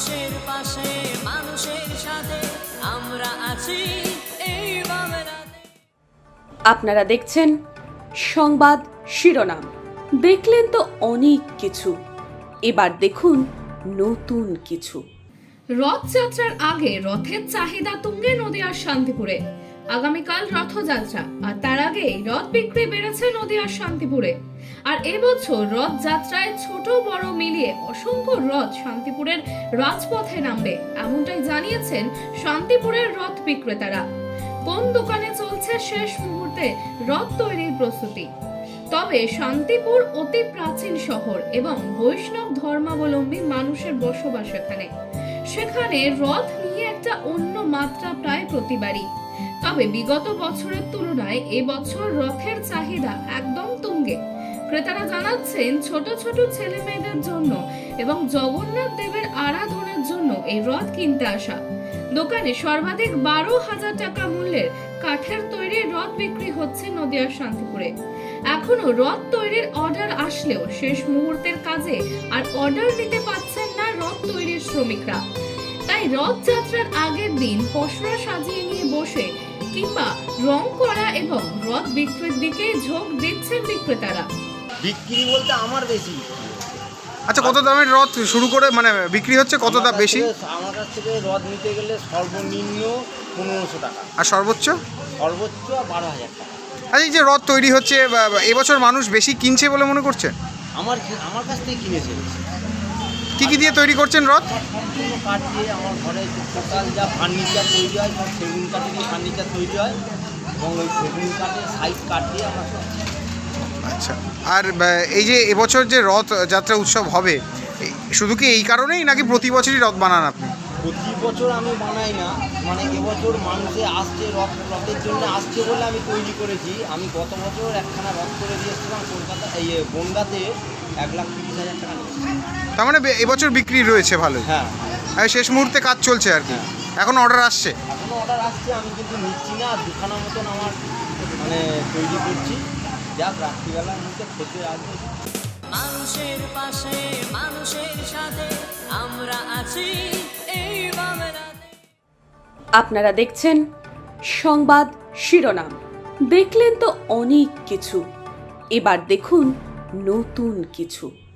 মানুষের পাশে মানুষের সাথে আমরা আছি এই বাংলাতে। আপনারা দেখছেন সংবাদ শিরোনাম। দেখলেন তো অনেক কিছু, এবার দেখুন নতুন কিছু। রথযাত্রার আগে রথের চাহিদা তুঙ্গে নদিয়ার শান্তিপুরে। আগামীকাল রথযাত্রা, আর তার আগেই রথ বিক্রি বেড়েছে নদিয়ার শান্তিপুরে। আর এবছর রথযাত্রায় ছোট বড় মিলিয়ে অসংখ্য রথ শান্তিপুরের রাজপথে নামবে, এমনটাই জানিয়েছেন শান্তিপুরের রথ বিক্রেতারা। কোন দোকানে চলছে শেষ মুহূর্তে রথ তৈরির প্রস্তুতি। তবে শান্তিপুর অতি প্রাচীন শহর এবং বৈষ্ণব ধর্মাবলম্বী মানুষের বসবাস এখানে। সেখানে রথ নিয়ে একটা অন্য মাত্রা প্রায় প্রতিবারই। তবে বিগত বছরের তুলনায় এবছর রথের চাহিদা একদম তুঙ্গে। ক্রেতারা জানাচ্ছেন ছোট ছোট ছেলে মেয়েদের জন্য এবং জগন্নাথ দেবের আরাধনার জন্য এই রথ কিনতে আসা। দোকানে সর্বাধিক 12,000 টাকা মূল্যের কাঠের তৈরি রথ বিক্রি হচ্ছে নদিয়ার শান্তিপুরে। এখনো রথ তৈরির অর্ডার আসলেও শেষ মুহূর্তের কাজে আর অর্ডার নিতে পারছেন না রথ তৈরির শ্রমিকরা। তাই রথযাত্রার আগের দিন পসরা সাজিয়ে নিয়ে বসে কিংবা রং করা এবং রথ বিক্রির দিকে ঝোঁক দিচ্ছেন বিক্রেতারা। বিক্রি বলতে আমার বেশি। আচ্ছা, কত দামের রথ শুরু করে মানে বিক্রি হচ্ছে, কত দাম বেশি? আমার কাছ থেকে রথ নিতে গেলে সর্বনিম্ন 1500 টাকা, আর সর্বোচ্চ? সর্বোচ্চ 12,000 টাকা। আচ্ছা, এই যে রথ তৈরি হচ্ছে, এবছর মানুষ বেশি কিনছে বলে মনে করছেন? আমার কাছ থেকে কিনেছে বেশি। কি কি দিয়ে তৈরি করছেন রথ? সম্পূর্ণ কাঠ দিয়ে আমার ঘরে টোটাল যা ফার্নিচার তৈরি হয় সব সেগুন কাঠে দিয়ে ফার্নিচার তৈরি হয় এবং ওই সেগুন কাঠের সাইজ কাঠ দিয়ে আমরা সব। আচ্ছা, আর এই যে এবছর যে রথ যাত্রা উৎসব হবে, শুধু কি এই কারণেই নাকি প্রতি বছরই রথ বানান আপনি? প্রতি বছর আমি বানাই না, মানে এবছর মানুষে আসছে রথের জন্য আসছে বলে আমি তৈরি করেছি। আমি গত বছর একখানা রথ করে দিয়েছিলাম কলকাতা বনগাঁতে, 1,30,000 টাকা নিয়েছি। তার মানে এবছর বিক্রি রয়েছে ভালোই। হ্যাঁ, আর শেষ মুহূর্তে কাজ চলছে আর কি। এখন অর্ডার আসছে? এখনো অর্ডার আসছে, আমি কিন্তু নিচ্ছি না। দুখানা মতন আমার মানে তৈরি করছি, যাক রাত্রিবেলার মধ্যে খেতে আসবে। মানুষের পাশে মানুষের সাথে আমরা আছি এই বাংলাতে। আপনারা দেখছেন সংবাদ শিরোনাম। দেখলেন তো অনেক কিছু, এবার দেখুন নতুন কিছু।